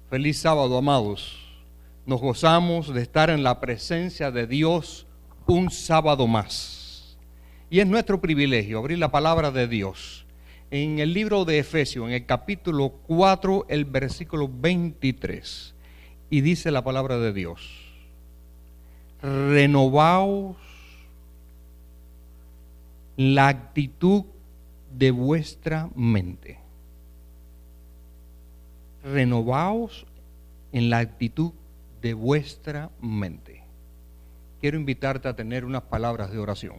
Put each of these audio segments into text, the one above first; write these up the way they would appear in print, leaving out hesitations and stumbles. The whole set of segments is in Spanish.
Feliz sábado, amados. Nos gozamos de estar en la presencia de Dios un sábado más. Y es nuestro privilegio abrir la palabra de Dios en el libro de Efesios, en el capítulo 4, el versículo 23. Y dice la palabra de Dios: renovaos la actitud de vuestra mente. Renovaos en la actitud de vuestra mente. Quiero invitarte a tener unas palabras de oración.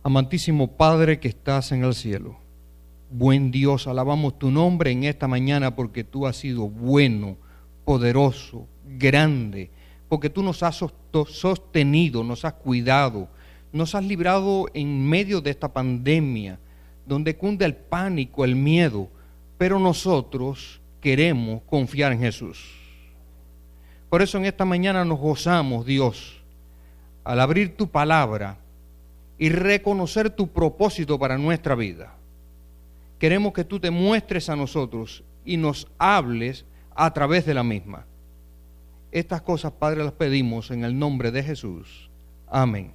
Amantísimo Padre que estás en el cielo, buen Dios, alabamos tu nombre en esta mañana porque tú has sido bueno, poderoso, grande, porque tú nos has sostenido, nos has cuidado, nos has librado en medio de esta pandemia, donde cunde el pánico, el miedo, pero nosotros queremos confiar en Jesús. Por eso en esta mañana nos gozamos, Dios, al abrir tu palabra y reconocer tu propósito para nuestra vida. Queremos que tú te muestres a nosotros y nos hables a través de la misma. Estas cosas, Padre, las pedimos en el nombre de Jesús. Amén.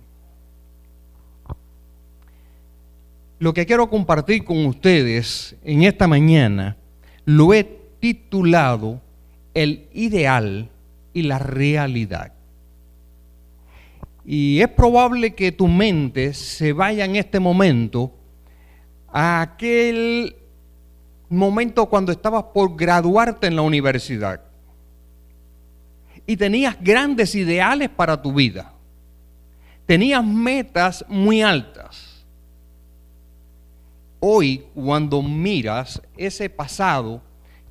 Lo que quiero compartir con ustedes en esta mañana lo he titulado El ideal y la realidad. Y es probable que tu mente se vaya en este momento a aquel momento cuando estabas por graduarte en la universidad y tenías grandes ideales para tu vida, tenías metas muy altas. Hoy, cuando miras ese pasado,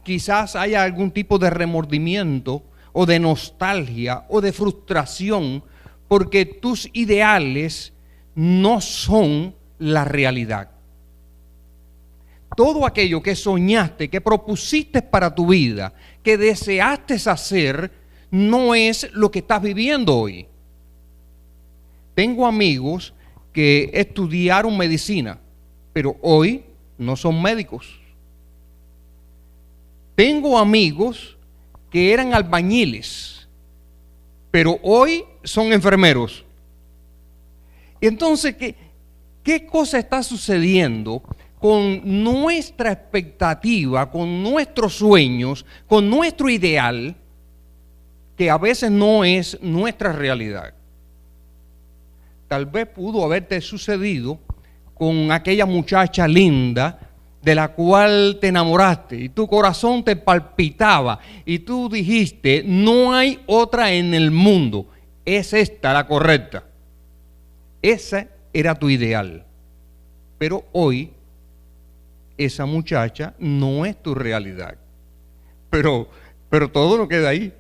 quizás haya algún tipo de remordimiento o de nostalgia o de frustración porque tus ideales no son la realidad. Todo aquello que soñaste, que propusiste para tu vida, que deseaste hacer, no es lo que estás viviendo hoy. Tengo amigos que estudiaron medicina, pero hoy no son médicos. Tengo amigos que eran albañiles, pero hoy son enfermeros. Entonces, ¿qué cosa está sucediendo con nuestra expectativa, con nuestros sueños, con nuestro ideal, que a veces no es nuestra realidad? Tal vez pudo haberte sucedido con aquella muchacha linda de la cual te enamoraste y tu corazón te palpitaba y tú dijiste, no hay otra en el mundo, es esta la correcta. Ese era tu ideal. Pero hoy esa muchacha no es tu realidad. Pero todo no queda ahí.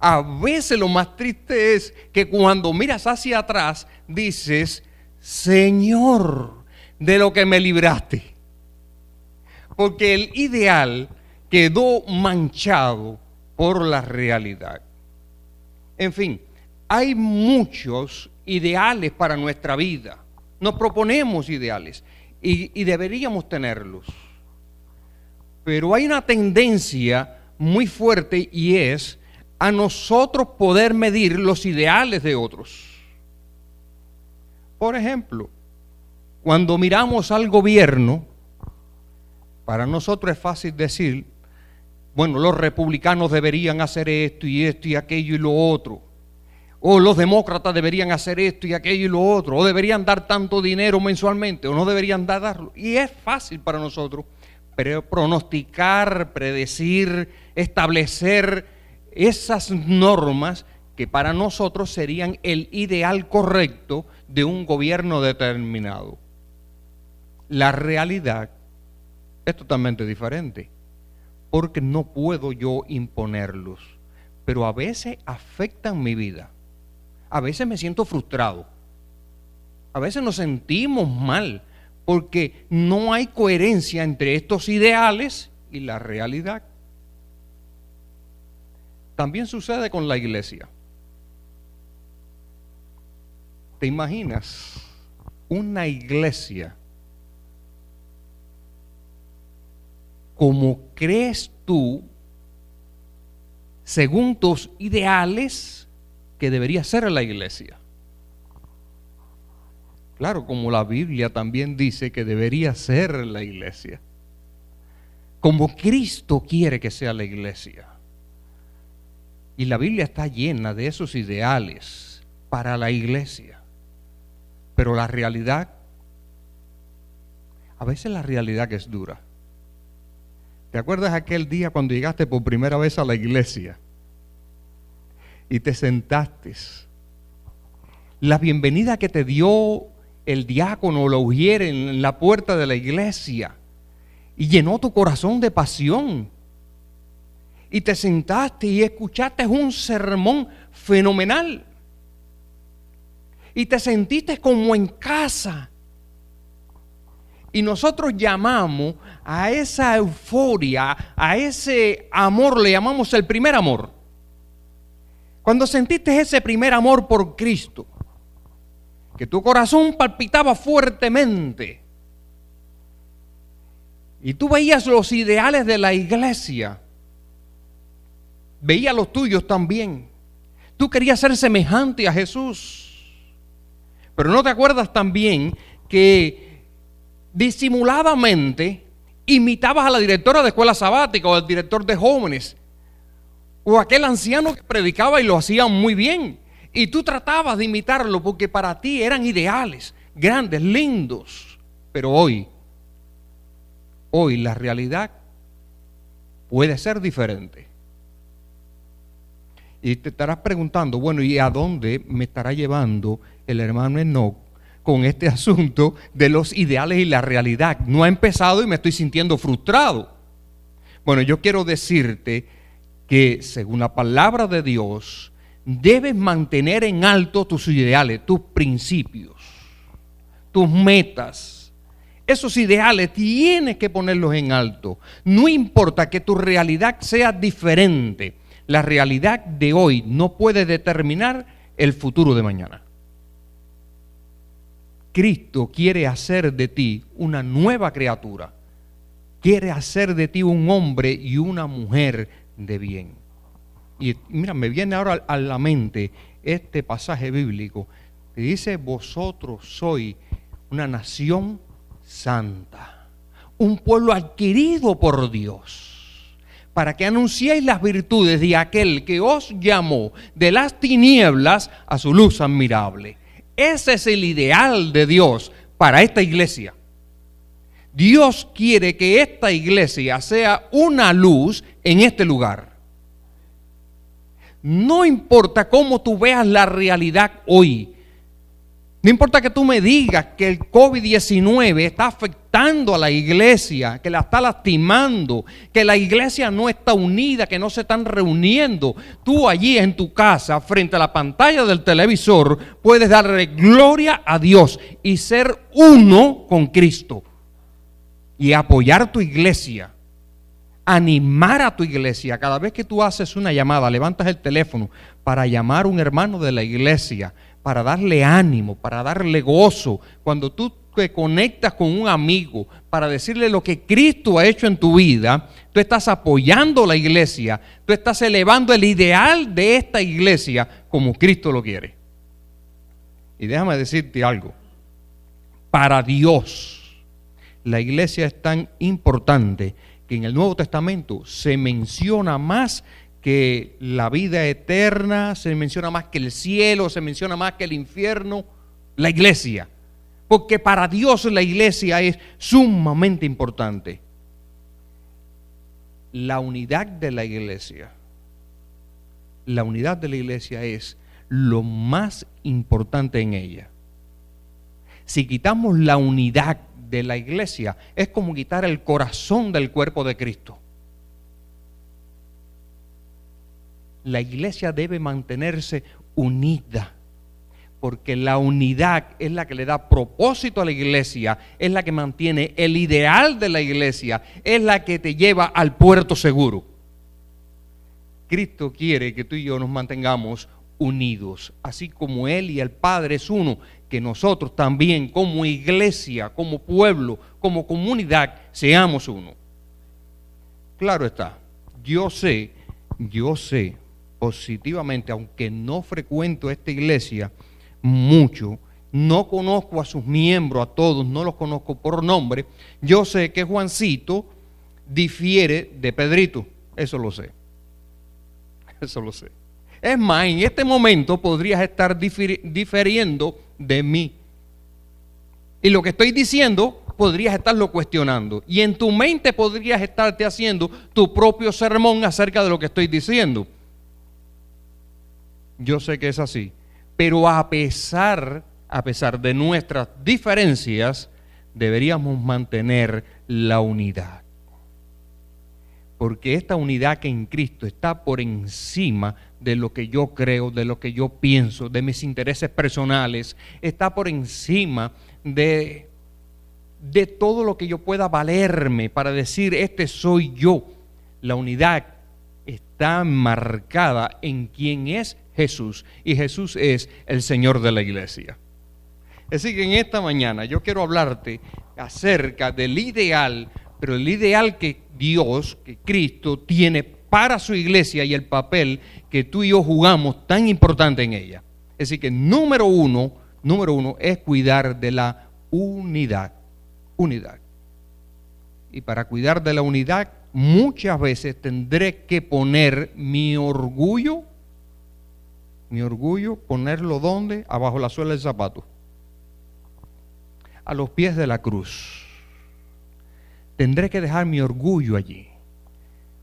A veces lo más triste es que cuando miras hacia atrás dices, Señor, de lo que me libraste. Porque el ideal quedó manchado por la realidad. En fin, hay muchos ideales para nuestra vida. Nos proponemos ideales y deberíamos tenerlos. Pero hay una tendencia muy fuerte y es a nosotros poder medir los ideales de otros. Por ejemplo, cuando miramos al gobierno, para nosotros es fácil decir, bueno, los republicanos deberían hacer esto y aquello y lo otro. O los demócratas deberían hacer esto y aquello y lo otro. O deberían dar tanto dinero mensualmente, o no deberían darlo. Y es fácil para nosotros pronosticar, predecir, establecer esas normas que para nosotros serían el ideal correcto de un gobierno determinado. La realidad es totalmente diferente, porque no puedo yo imponerlos, pero a veces afectan mi vida. A veces me siento frustrado, a veces nos sentimos mal, porque no hay coherencia entre estos ideales y la realidad. También sucede con la iglesia. ¿Te imaginas una iglesia como crees tú, según tus ideales, que debería ser la iglesia. Claro, como la Biblia también dice que debería ser la iglesia. Como Cristo quiere que sea la iglesia. Y la Biblia está llena de esos ideales para la iglesia. Pero la realidad, a veces la realidad que es dura. ¿Te acuerdas aquel día cuando llegaste por primera vez a la iglesia y te sentaste? La bienvenida que te dio el diácono o la ujier en la puerta de la iglesia y llenó tu corazón de pasión. Y te sentaste y escuchaste un sermón fenomenal. Y te sentiste como en casa. Y nosotros llamamos a esa euforia, a ese amor, le llamamos el primer amor. Cuando sentiste ese primer amor por Cristo, que tu corazón palpitaba fuertemente, y tú veías los ideales de la iglesia, veías los tuyos también. Tú querías ser semejante a Jesús. Pero ¿no te acuerdas también que disimuladamente imitabas a la directora de escuela sabática o al director de jóvenes o aquel anciano que predicaba y lo hacía muy bien? Y tú tratabas de imitarlo porque para ti eran ideales, grandes, lindos. Pero hoy la realidad puede ser diferente. Y te estarás preguntando, bueno, ¿y a dónde me estará llevando el hermano Enoch con este asunto de los ideales y la realidad? No ha empezado y me estoy sintiendo frustrado. Bueno, yo quiero decirte que según la palabra de Dios, debes mantener en alto tus ideales, tus principios, tus metas. Esos ideales tienes que ponerlos en alto. No importa que tu realidad sea diferente. La realidad de hoy no puede determinar el futuro de mañana. Cristo quiere hacer de ti una nueva criatura. Quiere hacer de ti un hombre y una mujer de bien. Y mira, me viene ahora a la mente este pasaje bíblico que dice: vosotros sois una nación santa, un pueblo adquirido por Dios, para que anunciéis las virtudes de aquel que os llamó de las tinieblas a su luz admirable. Ese es el ideal de Dios para esta iglesia. Dios quiere que esta iglesia sea una luz en este lugar. No importa cómo tú veas la realidad hoy. No importa que tú me digas que el COVID-19 está afectando a la iglesia, que la está lastimando, que la iglesia no está unida, que no se están reuniendo. Tú allí en tu casa, frente a la pantalla del televisor, puedes darle gloria a Dios y ser uno con Cristo. Y apoyar tu iglesia, animar a tu iglesia. Cada vez que tú haces una llamada, levantas el teléfono para llamar a un hermano de la iglesia, para darle ánimo, para darle gozo. Cuando tú te conectas con un amigo para decirle lo que Cristo ha hecho en tu vida, tú estás apoyando la iglesia, tú estás elevando el ideal de esta iglesia como Cristo lo quiere. Y déjame decirte algo, para Dios la iglesia es tan importante que en el Nuevo Testamento se menciona más que la vida eterna, se menciona más que el cielo, se menciona más que el infierno, la iglesia. Porque para Dios la iglesia es sumamente importante. La unidad de la iglesia es lo más importante en ella. Si quitamos la unidad de la iglesia, es como quitar el corazón del cuerpo de Cristo. La iglesia debe mantenerse unida, porque la unidad es la que le da propósito a la iglesia, es la que mantiene el ideal de la iglesia, es la que te lleva al puerto seguro. Cristo quiere que tú y yo nos mantengamos unidos, así como Él y el Padre es uno, que nosotros también como iglesia, como pueblo, como comunidad, seamos uno. Claro está, yo sé positivamente, aunque no frecuento esta iglesia mucho, no conozco a sus miembros, a todos, no los conozco por nombre, yo sé que Juancito difiere de Pedrito, eso lo sé. Es más, en este momento podrías estar diferiendo de mí. Y lo que estoy diciendo, podrías estarlo cuestionando. Y en tu mente podrías estarte haciendo tu propio sermón acerca de lo que estoy diciendo. Yo sé que es así. Pero a pesar de nuestras diferencias, deberíamos mantener la unidad. Porque esta unidad que en Cristo está por encima de lo que yo creo, de lo que yo pienso, de mis intereses personales, está por encima de todo lo que yo pueda valerme para decir, este soy yo. La unidad está marcada en quién es Jesús, y Jesús es el Señor de la iglesia. Así que en esta mañana yo quiero hablarte acerca del ideal, pero el ideal que Dios, que Cristo tiene para su iglesia y el papel que tú y yo jugamos tan importante en ella. Así que número uno es cuidar de la unidad. Y para cuidar de la unidad, muchas veces tendré que poner mi orgullo, ponerlo ¿dónde? Abajo la suela del zapato, a los pies de la cruz. Tendré que dejar mi orgullo allí.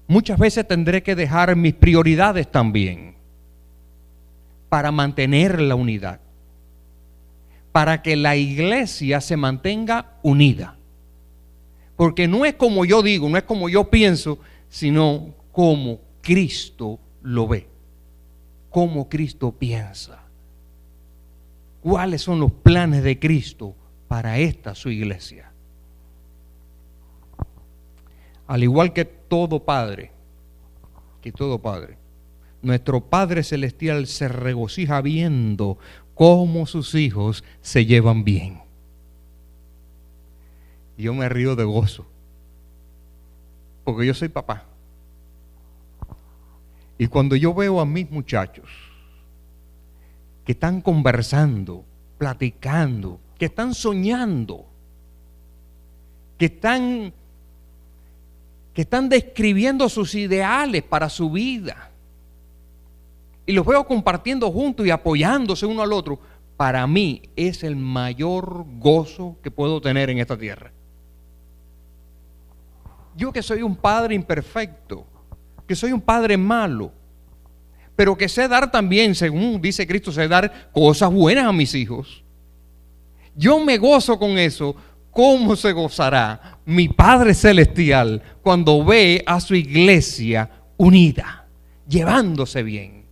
Muchas veces tendré que dejar mis prioridades también para mantener la unidad, para que la iglesia se mantenga unida. Porque no es como yo digo, no es como yo pienso, sino como Cristo lo ve, como Cristo piensa. ¿Cuáles son los planes de Cristo para esta su iglesia? Al igual que todo padre, nuestro Padre Celestial se regocija viendo cómo sus hijos se llevan bien. Yo me río de gozo, porque yo soy papá. Y cuando yo veo a mis muchachos que están conversando, platicando, que están soñando, que están describiendo sus ideales para su vida, y los veo compartiendo juntos y apoyándose uno al otro, para mí es el mayor gozo que puedo tener en esta tierra. Yo que soy un padre imperfecto, que soy un padre malo, pero que sé dar también, según dice Cristo, sé dar cosas buenas a mis hijos. Yo me gozo con eso. ¿Cómo se gozará mi Padre Celestial cuando ve a su iglesia unida, llevándose bien,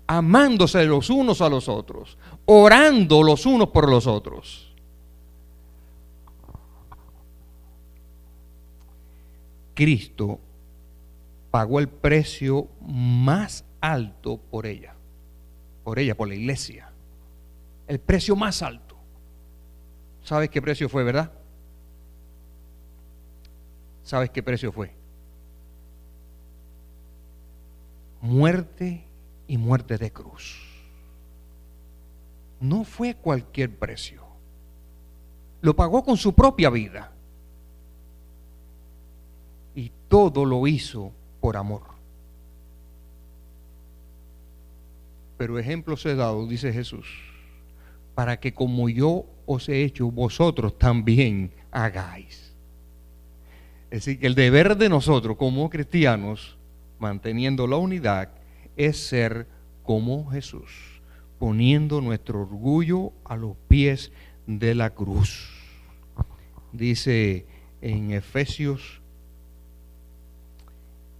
amándose los unos a los otros, orando los unos por los otros? Cristo pagó el precio más alto por ella, por la iglesia. El precio más alto. ¿Sabes qué precio fue, verdad? ¿Sabes qué precio fue? Muerte, y muerte de cruz. No fue cualquier precio. Lo pagó con su propia vida. Y todo lo hizo por amor. Pero ejemplos he dado, dice Jesús, para que como yo os he hecho, vosotros también hagáis. Es decir, que el deber de nosotros como cristianos, manteniendo la unidad, es ser como Jesús, poniendo nuestro orgullo a los pies de la cruz. Dice en Efesios: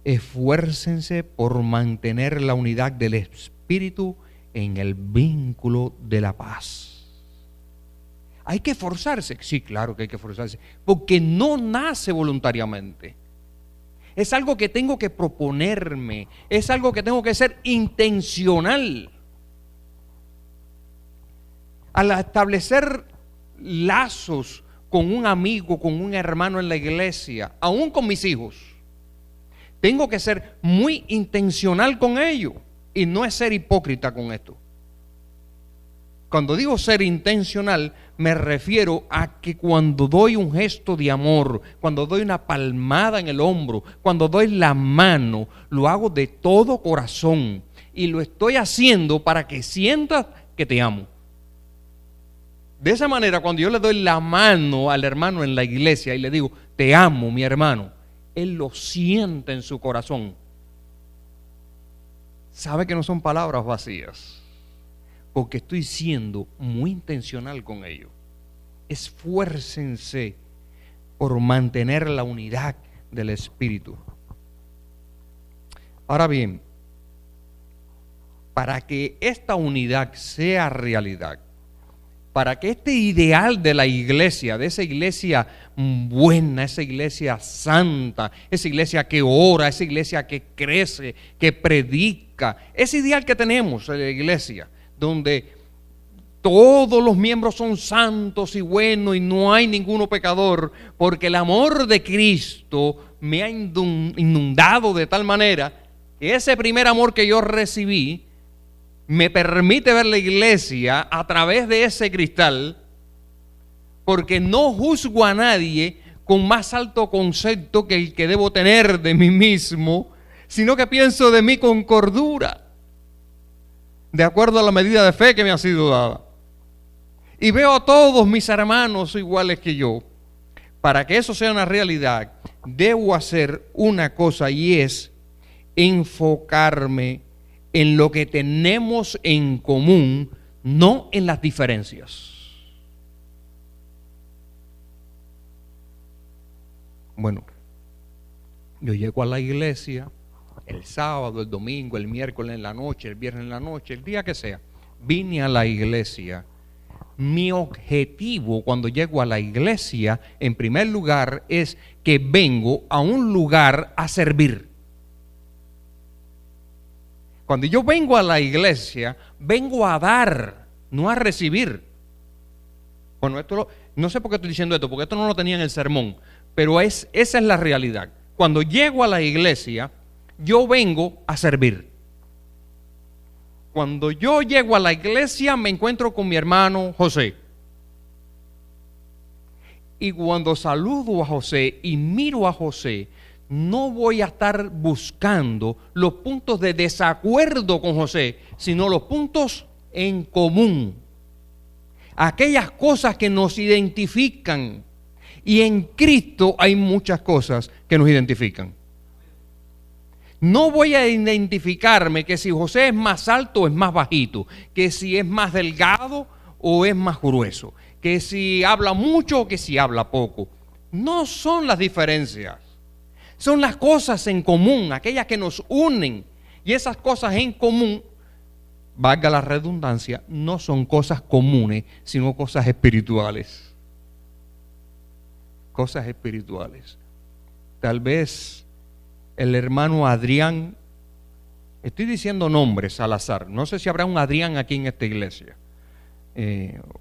esfuércense por mantener la unidad del Espíritu en el vínculo de la paz. ¿Hay que esforzarse? Sí, claro que hay que esforzarse, porque no nace voluntariamente. Es algo que tengo que proponerme, es algo que tengo que ser intencional. Al establecer lazos con un amigo, con un hermano en la iglesia, aún con mis hijos, Tengo que ser muy intencional con ello y no es ser hipócrita con esto. Cuando digo ser intencional, me refiero a que cuando doy un gesto de amor, cuando doy una palmada en el hombro, cuando doy la mano, lo hago de todo corazón y lo estoy haciendo para que sientas que te amo. De esa manera, cuando yo le doy la mano al hermano en la iglesia y le digo, te amo, mi hermano, él lo siente en su corazón. Sabe que no son palabras vacías, porque estoy siendo muy intencional con ello. Esfuércense por mantener la unidad del Espíritu. Ahora bien, para que esta unidad sea realidad, para que este ideal de la iglesia, de esa iglesia buena, esa iglesia santa, esa iglesia que ora, esa iglesia que crece, que predica, ese ideal que tenemos en la iglesia, donde todos los miembros son santos y buenos y no hay ninguno pecador, porque el amor de Cristo me ha inundado de tal manera que ese primer amor que yo recibí me permite ver la iglesia a través de ese cristal, porque no juzgo a nadie con más alto concepto que el que debo tener de mí mismo, sino que pienso de mí con cordura, de acuerdo a la medida de fe que me ha sido dada. Y veo a todos mis hermanos iguales que yo. Para que eso sea una realidad, debo hacer una cosa, y es enfocarme en lo que tenemos en común, no en las diferencias. Bueno, yo llego a la iglesia el sábado, el domingo, el miércoles en la noche, el viernes en la noche, el día que sea. Vine a la iglesia. Mi objetivo cuando llego a la iglesia, en primer lugar, es que vengo a un lugar a servir. Cuando yo vengo a la iglesia, vengo a dar, no a recibir. Bueno, no sé por qué estoy diciendo esto, porque esto no lo tenía en el sermón, pero esa es la realidad. Cuando llego a la iglesia, yo vengo a servir. Cuando yo llego a la iglesia, me encuentro con mi hermano José. Y cuando saludo a José y miro a José, no voy a estar buscando los puntos de desacuerdo con José, sino los puntos en común. Aquellas cosas que nos identifican. Y en Cristo hay muchas cosas que nos identifican. No voy a identificarme que si José es más alto o es más bajito, que si es más delgado o es más grueso, que si habla mucho o que si habla poco. No son las diferencias. Son las cosas en común, aquellas que nos unen. Y esas cosas en común, valga la redundancia, no son cosas comunes, sino cosas espirituales. Cosas espirituales. Tal vez el hermano Adrián, estoy diciendo nombres al azar, no sé si habrá un Adrián aquí en esta iglesia,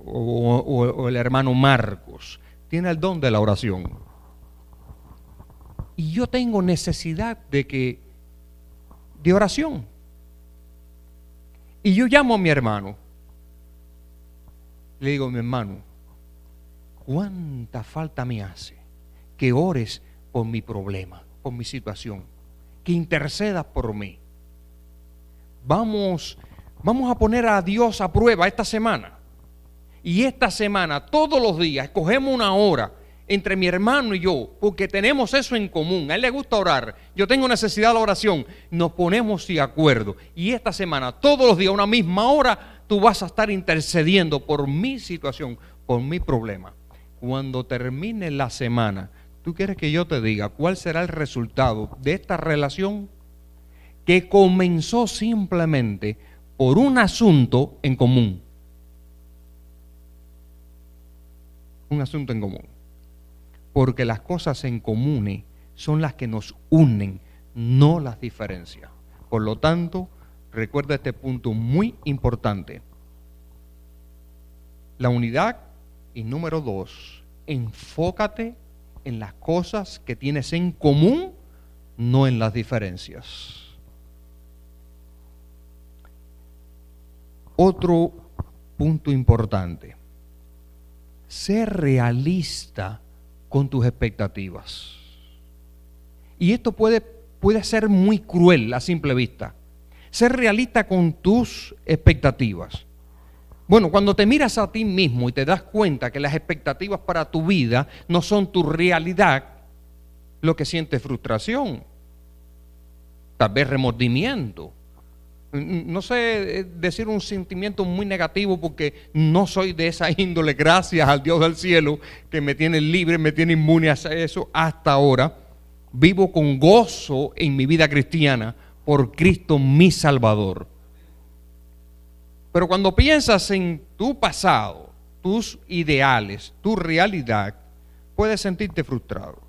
o el hermano Marcos, tiene el don de la oración. Y yo tengo necesidad de oración. Y yo llamo a mi hermano. Le digo, mi hermano, ¿cuánta falta me hace que ores por mi problema, por mi situación? Que intercedas por mí. Vamos a poner a Dios a prueba esta semana. Y esta semana, todos los días, escogemos una hora entre mi hermano y yo, porque tenemos eso en común. A él le gusta orar, yo tengo necesidad de la oración. Nos ponemos de acuerdo. Y esta semana, todos los días, a una misma hora, tú vas a estar intercediendo por mi situación, por mi problema. Cuando termine la semana, ¿tú quieres que yo te diga cuál será el resultado de esta relación que comenzó simplemente por un asunto en común? Un asunto en común. Porque las cosas en común son las que nos unen, no las diferencias. Por lo tanto, recuerda este punto muy importante. La unidad. Y número 2, enfócate en las cosas que tienes en común, no en las diferencias. Otro punto importante: ser realista con tus expectativas. Y esto puede ser muy cruel a simple vista. Ser realista con tus expectativas. Bueno, cuando te miras a ti mismo y te das cuenta que las expectativas para tu vida no son tu realidad, lo que sientes es frustración, tal vez remordimiento. No sé decir un sentimiento muy negativo porque no soy de esa índole, gracias al Dios del cielo que me tiene libre, me tiene inmune a eso hasta ahora. Vivo con gozo en mi vida cristiana por Cristo mi Salvador. Pero cuando piensas en tu pasado, tus ideales, tu realidad, puedes sentirte frustrado.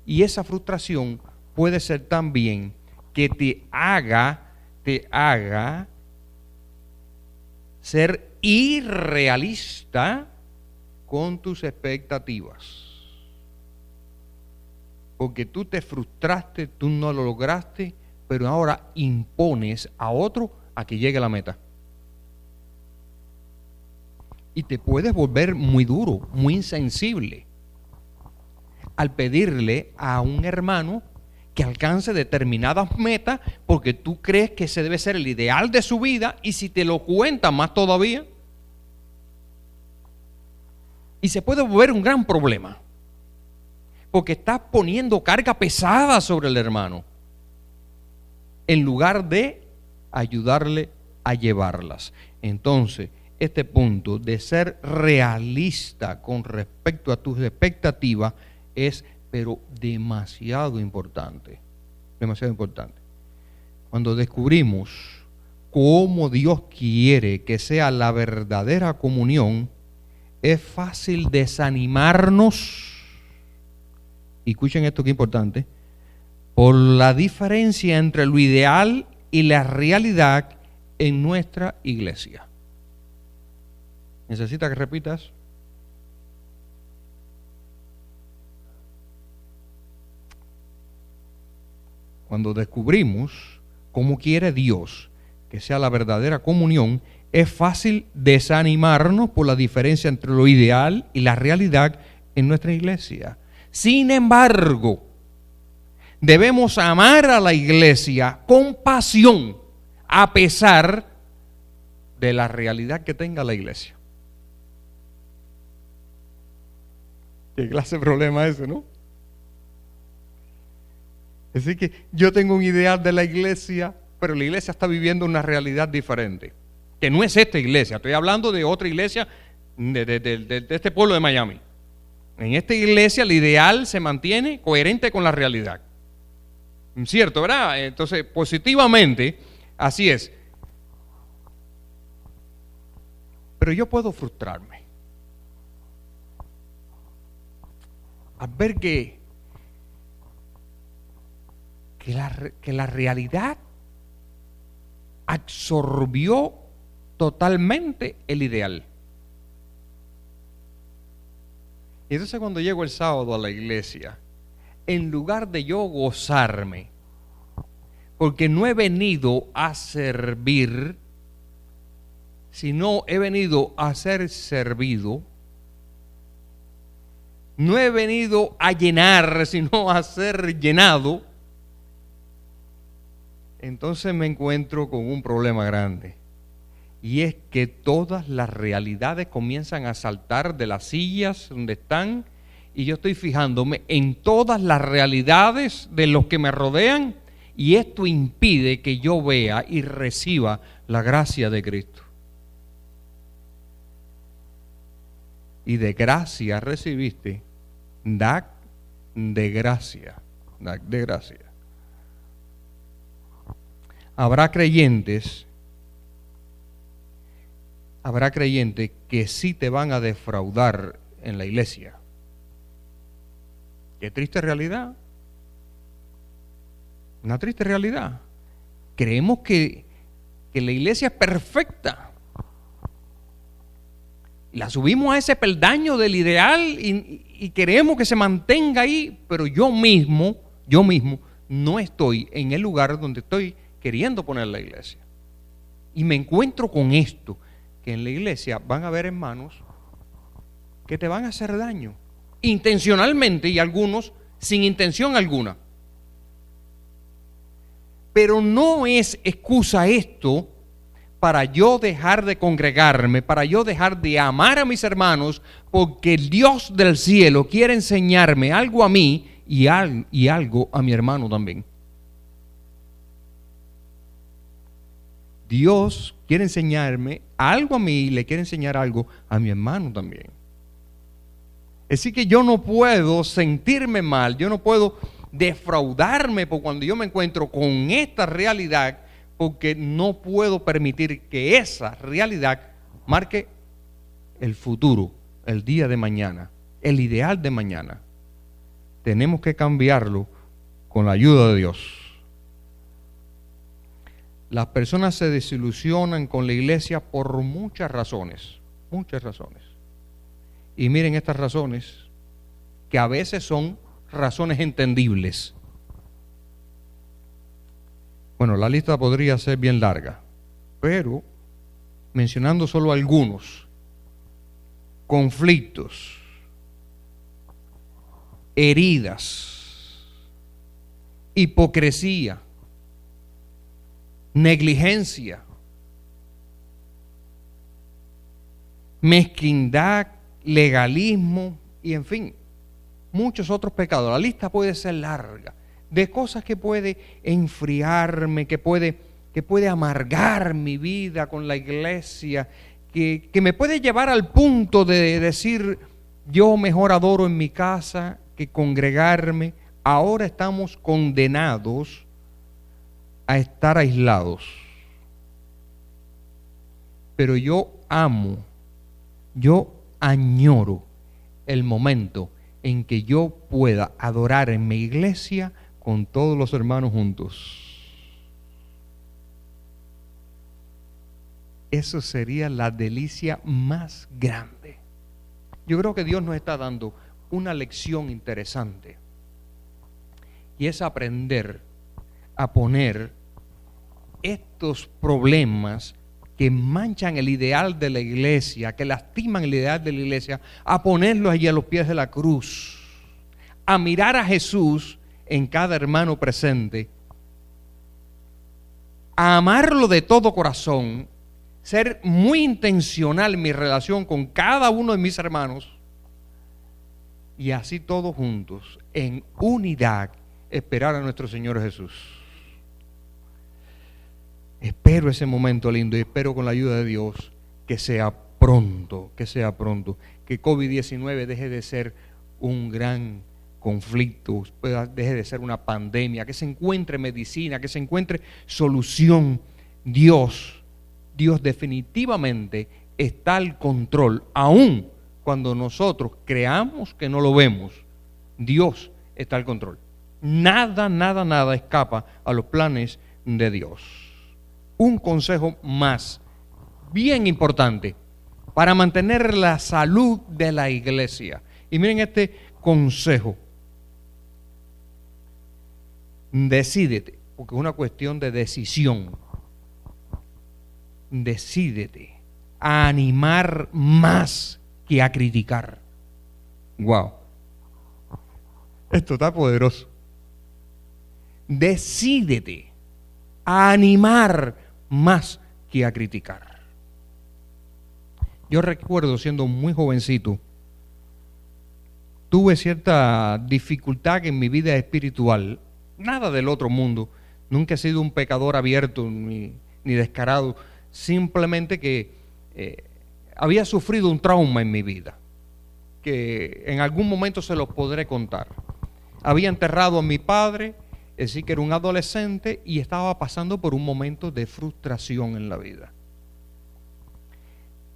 Y esa frustración puede ser también que te haga ser irrealista con tus expectativas. Porque tú te frustraste, tú no lo lograste, pero ahora impones a otro a que llegue a la meta. Y te puedes volver muy duro, muy insensible al pedirle a un hermano que alcance determinadas metas porque tú crees que ese debe ser el ideal de su vida, y si te lo cuenta más todavía. Y se puede volver un gran problema porque estás poniendo carga pesada sobre el hermano en lugar de ayudarle a llevarlas. Entonces, este punto de ser realista con respecto a tus expectativas es pero demasiado importante. Demasiado importante. Cuando descubrimos cómo Dios quiere que sea la verdadera comunión, es fácil desanimarnos. Y escuchen esto que es importante, por la diferencia entre lo ideal y la realidad en nuestra iglesia. ¿Necesita que repitas? Cuando descubrimos cómo quiere Dios que sea la verdadera comunión, es fácil desanimarnos por la diferencia entre lo ideal y la realidad en nuestra iglesia. Sin embargo, debemos amar a la iglesia con pasión, a pesar de la realidad que tenga la iglesia. ¿Qué clase de problema es ese, no? Es decir, que yo tengo un ideal de la iglesia, pero la iglesia está viviendo una realidad diferente, que no es esta iglesia. Estoy hablando de otra iglesia de este pueblo de Miami. En esta iglesia el ideal se mantiene coherente con la realidad. ¿Cierto, verdad? Entonces, positivamente, así es. Pero yo puedo frustrarme al ver que la realidad absorbió totalmente el ideal. Y entonces cuando llego el sábado a la iglesia, en lugar de yo gozarme, porque no he venido a servir, sino he venido a ser servido, no he venido a llenar, sino a ser llenado, entonces me encuentro con un problema grande. Y es que todas las realidades comienzan a saltar de las sillas donde están, y yo estoy fijándome en todas las realidades de los que me rodean, y esto impide que yo vea y reciba la gracia de Cristo. Y de gracia recibiste, da de gracia, da de gracia. Habrá creyentes que sí te van a defraudar en la iglesia. Qué triste realidad. Una triste realidad. Creemos que la iglesia es perfecta. La subimos a ese peldaño del ideal y queremos que se mantenga ahí, pero yo mismo yo mismo no estoy en el lugar donde estoy queriendo poner la iglesia. Y me encuentro con esto, que en la iglesia van a haber hermanos que te van a hacer daño, intencionalmente, y algunos sin intención alguna. Pero no es excusa esto para yo dejar de congregarme, para yo dejar de amar a mis hermanos, porque el Dios del cielo quiere enseñarme algo a mí y algo a mi hermano también. Dios quiere enseñarme algo a mí y le quiere enseñar algo a mi hermano también. Así que yo no puedo sentirme mal, yo no puedo defraudarme por cuando yo me encuentro con esta realidad, porque no puedo permitir que esa realidad marque el futuro, el día de mañana, el ideal de mañana. Tenemos que cambiarlo con la ayuda de Dios. Las personas se desilusionan con la iglesia por muchas razones. Y miren estas razones, que a veces son razones entendibles. Bueno, la lista podría ser bien larga, pero mencionando solo algunos: conflictos, heridas, hipocresía, negligencia, mezquindad, legalismo y en fin, muchos otros pecados. La lista puede ser larga, de cosas que puede enfriarme, que puede amargar mi vida con la iglesia, que me puede llevar al punto de decir, yo mejor adoro en mi casa que congregarme. Ahora estamos condenados a estar aislados. Pero yo añoro el momento en que yo pueda adorar en mi iglesia con todos los hermanos juntos. Eso sería la delicia más grande. Yo creo que Dios nos está dando una lección interesante, y es aprender a poner estos problemas que manchan el ideal de la iglesia, que lastiman el ideal de la iglesia, a ponerlos allí a los pies de la cruz, a mirar a Jesús en cada hermano presente, a amarlo de todo corazón, ser muy intencional en mi relación con cada uno de mis hermanos, y así todos juntos, en unidad, esperar a nuestro Señor Jesús. Espero ese momento lindo y espero con la ayuda de Dios que sea pronto, que COVID-19 deje de ser un gran conflicto, deje de ser una pandemia, que se encuentre medicina, que se encuentre solución. Dios definitivamente está al control, aun cuando nosotros creamos que no lo vemos. Dios está al control. Nada escapa a los planes de Dios. Un consejo más, bien importante, para mantener la salud de la iglesia. Y miren este consejo. Decídete, porque es una cuestión de decisión. Decídete a animar más que a criticar. Wow. Esto está poderoso. Decídete a animar más que a criticar. Yo recuerdo, siendo muy jovencito, tuve cierta dificultad en mi vida espiritual. Nada del otro mundo. Nunca he sido un pecador abierto ni descarado. Simplemente que había sufrido un trauma en mi vida, que en algún momento se los podré contar. Había enterrado a mi padre, es decir, que era un adolescente, y estaba pasando por un momento de frustración en la vida.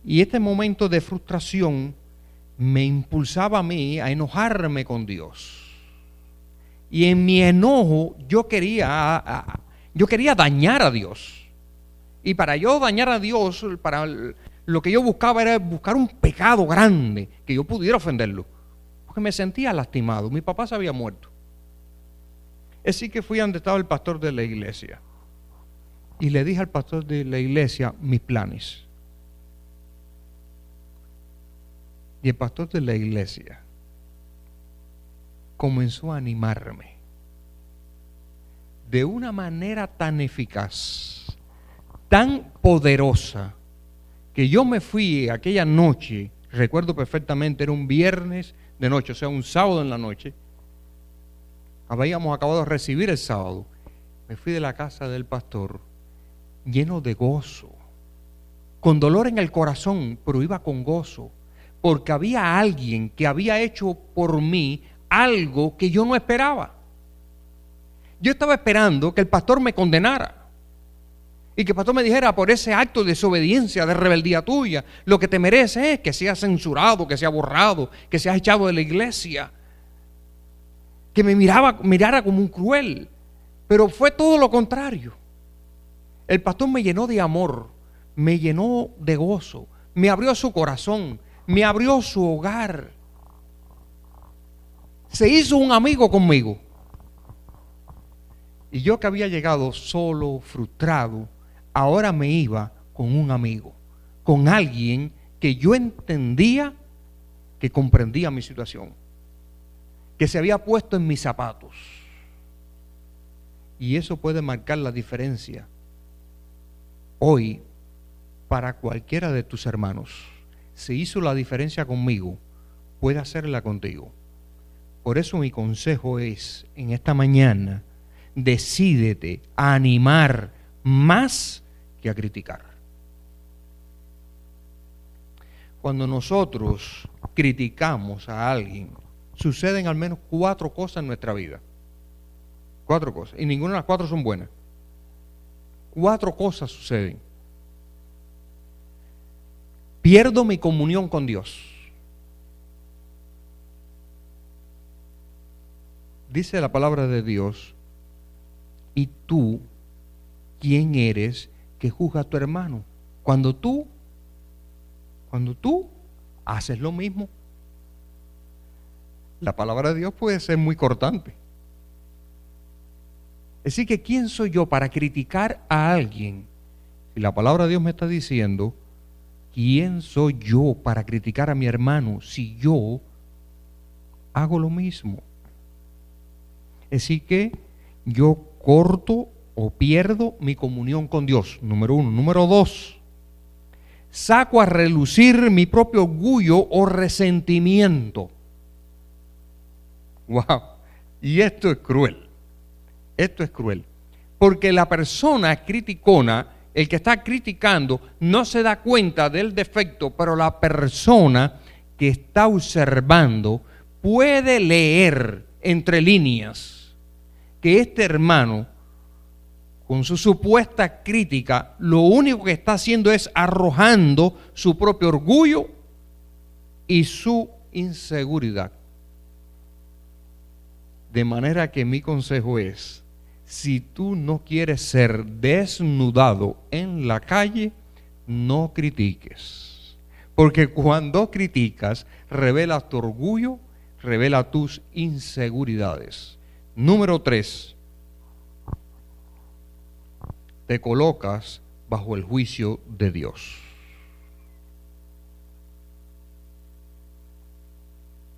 Y este momento de frustración me impulsaba a mí a enojarme con Dios. Y en mi enojo yo quería dañar a Dios. Y para yo dañar a Dios, lo que yo buscaba era buscar un pecado grande que yo pudiera ofenderlo, porque me sentía lastimado. Mi papá se había muerto. Así que fui donde estaba el pastor de la iglesia. Y le dije al pastor de la iglesia mis planes. Y el pastor de la iglesia comenzó a animarme de una manera tan eficaz, tan poderosa, que yo me fui aquella noche, recuerdo perfectamente, era un viernes de noche, o sea, un sábado en la noche. Habíamos acabado de recibir el sábado. Me fui de la casa del pastor lleno de gozo, con dolor en el corazón, pero iba con gozo, porque había alguien que había hecho por mí algo que yo no esperaba. Yo estaba esperando que el pastor me condenara y que el pastor me dijera: por ese acto de desobediencia, de rebeldía tuya, lo que te merece es que seas censurado, que seas borrado, que seas echado de la iglesia, que me mirara como un cruel. Pero fue todo lo contrario. El pastor me llenó de amor, me llenó de gozo, me abrió su corazón, me abrió su hogar. Se hizo un amigo conmigo. Y yo, que había llegado solo, frustrado, ahora me iba con un amigo, con alguien que yo entendía, que comprendía mi situación, que se había puesto en mis zapatos. Y eso puede marcar la diferencia hoy para cualquiera de tus hermanos. Se hizo la diferencia conmigo, puede hacerla contigo. Por eso mi consejo es, en esta mañana, decídete a animar más que a criticar. Cuando nosotros criticamos a alguien, suceden al menos 4 cosas en nuestra vida. 4 cosas, y ninguna de las 4 son buenas. 4 cosas suceden. Pierdo mi comunión con Dios. Dice la palabra de Dios: ¿y tú quién eres que juzga a tu hermano? Cuando tú haces lo mismo. La palabra de Dios puede ser muy cortante. Así que, ¿quién soy yo para criticar a alguien? Si la palabra de Dios me está diciendo, ¿quién soy yo para criticar a mi hermano si yo hago lo mismo? Así que yo corto o pierdo mi comunión con Dios, número 1. Número 2, saco a relucir mi propio orgullo o resentimiento. Wow, y esto es cruel. Esto es cruel, porque la persona criticona, el que está criticando, no se da cuenta del defecto, pero la persona que está observando puede leer entre líneas que este hermano, con su supuesta crítica, lo único que está haciendo es arrojando su propio orgullo y su inseguridad. De manera que mi consejo es: si tú no quieres ser desnudado en la calle, no critiques. Porque cuando criticas, revelas tu orgullo, revela tus inseguridades. Número 3, te colocas bajo el juicio de Dios.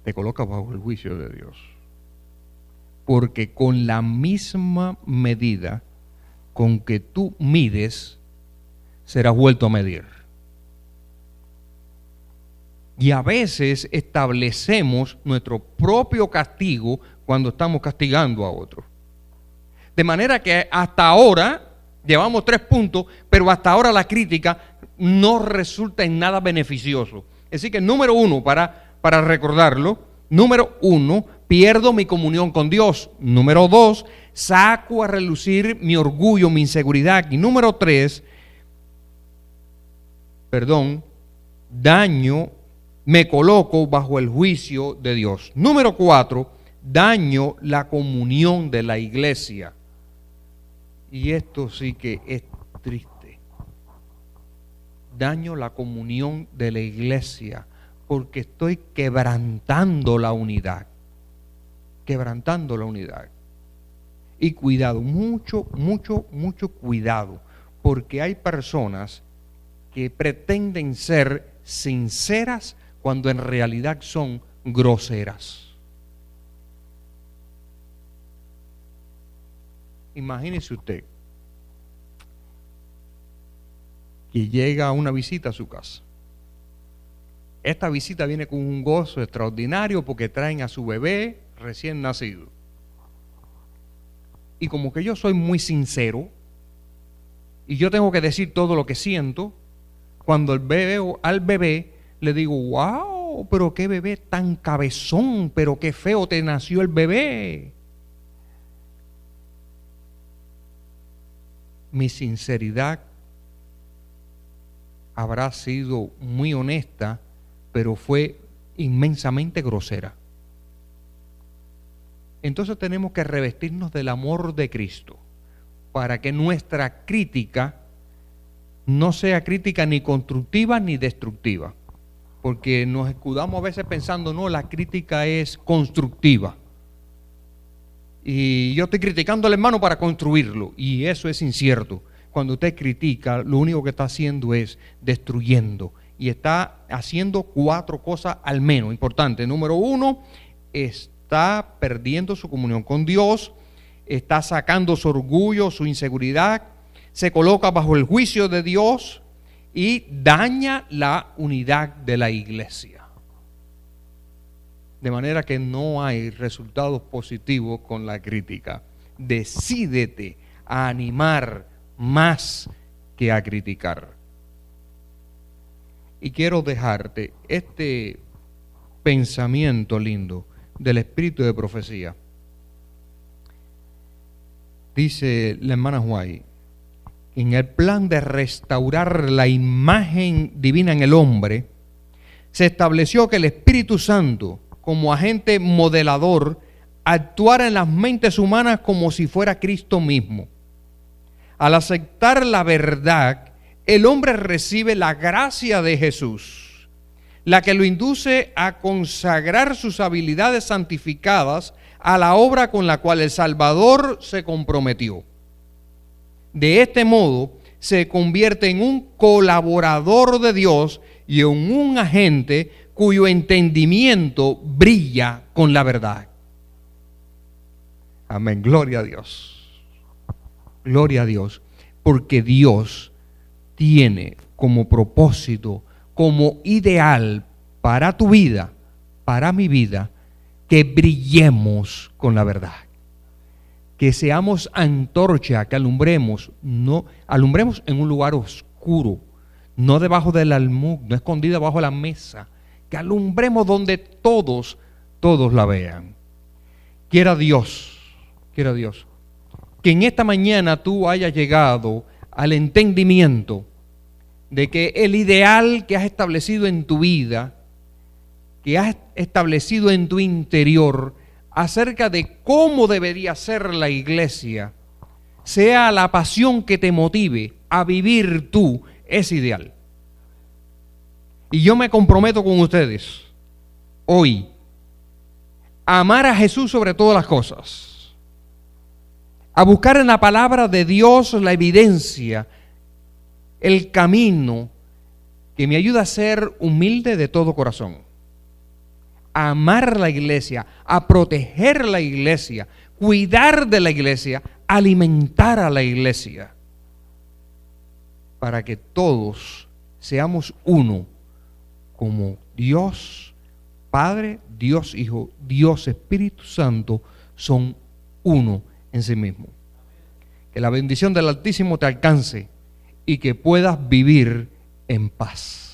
Te colocas bajo el juicio de Dios. Porque con la misma medida con que tú mides, serás vuelto a medir. Y a veces establecemos nuestro propio castigo cuando estamos castigando a otros. De manera que hasta ahora llevamos 3 puntos, pero hasta ahora la crítica no resulta en nada beneficioso. Así que número 1, para recordarlo, número 1, pierdo mi comunión con Dios. Número 2, saco a relucir mi orgullo, mi inseguridad. Y número 3, me coloco bajo el juicio de Dios. Número 4, daño la comunión de la iglesia. Y esto sí que es triste. Daño la comunión de la iglesia porque estoy quebrantando la unidad. Quebrantando la unidad. Y cuidado, mucho, mucho, mucho cuidado, porque hay personas que pretenden ser sinceras cuando en realidad son groseras. Imagínese usted que llega una visita a su casa. Esta visita viene con un gozo extraordinario porque traen a su bebé recién nacido. Y como que yo soy muy sincero y yo tengo que decir todo lo que siento, cuando al bebé le digo, wow, pero qué bebé tan cabezón, pero qué feo te nació el bebé. Mi sinceridad habrá sido muy honesta, pero fue inmensamente grosera. Entonces tenemos que revestirnos del amor de Cristo para que nuestra crítica no sea crítica ni constructiva ni destructiva, porque nos escudamos a veces pensando, no, la crítica es constructiva y yo estoy criticando al hermano para construirlo, y eso es incierto. Cuando usted critica, lo único que está haciendo es destruyendo, y está haciendo 4 cosas al menos importantes. Número 1, está perdiendo su comunión con Dios, está sacando su orgullo, su inseguridad, se coloca bajo el juicio de Dios y daña la unidad de la iglesia. De manera que no hay resultados positivos con la crítica. Decídete a animar más que a criticar. Y quiero dejarte este pensamiento lindo del espíritu de profecía. Dice la hermana White, en el plan de restaurar la imagen divina en el hombre, se estableció que el Espíritu Santo, como agente modelador, actuara en las mentes humanas como si fuera Cristo mismo. Al aceptar la verdad, el hombre recibe la gracia de Jesús, la que lo induce a consagrar sus habilidades santificadas a la obra con la cual el Salvador se comprometió. De este modo, se convierte en un colaborador de Dios y en un agente cuyo entendimiento brilla con la verdad. Amén, gloria a Dios. Gloria a Dios, porque Dios tiene como propósito, como ideal para tu vida, para mi vida, que brillemos con la verdad. Que seamos antorcha, que alumbremos, no alumbremos en un lugar oscuro, no debajo del almud, no escondida bajo la mesa, que alumbremos donde todos la vean. Quiera Dios, que en esta mañana tú hayas llegado al entendimiento de que el ideal que has establecido en tu vida, que has establecido en tu interior, acerca de cómo debería ser la iglesia, sea la pasión que te motive a vivir tú ese ideal. Y yo me comprometo con ustedes hoy a amar a Jesús sobre todas las cosas, a buscar en la palabra de Dios la evidencia, el camino que me ayuda a ser humilde de todo corazón, a amar la iglesia, a proteger la iglesia, cuidar de la iglesia, alimentar a la iglesia, para que todos seamos uno, como Dios Padre, Dios Hijo, Dios Espíritu Santo son uno en sí mismo. Que la bendición del Altísimo te alcance y que puedas vivir en paz.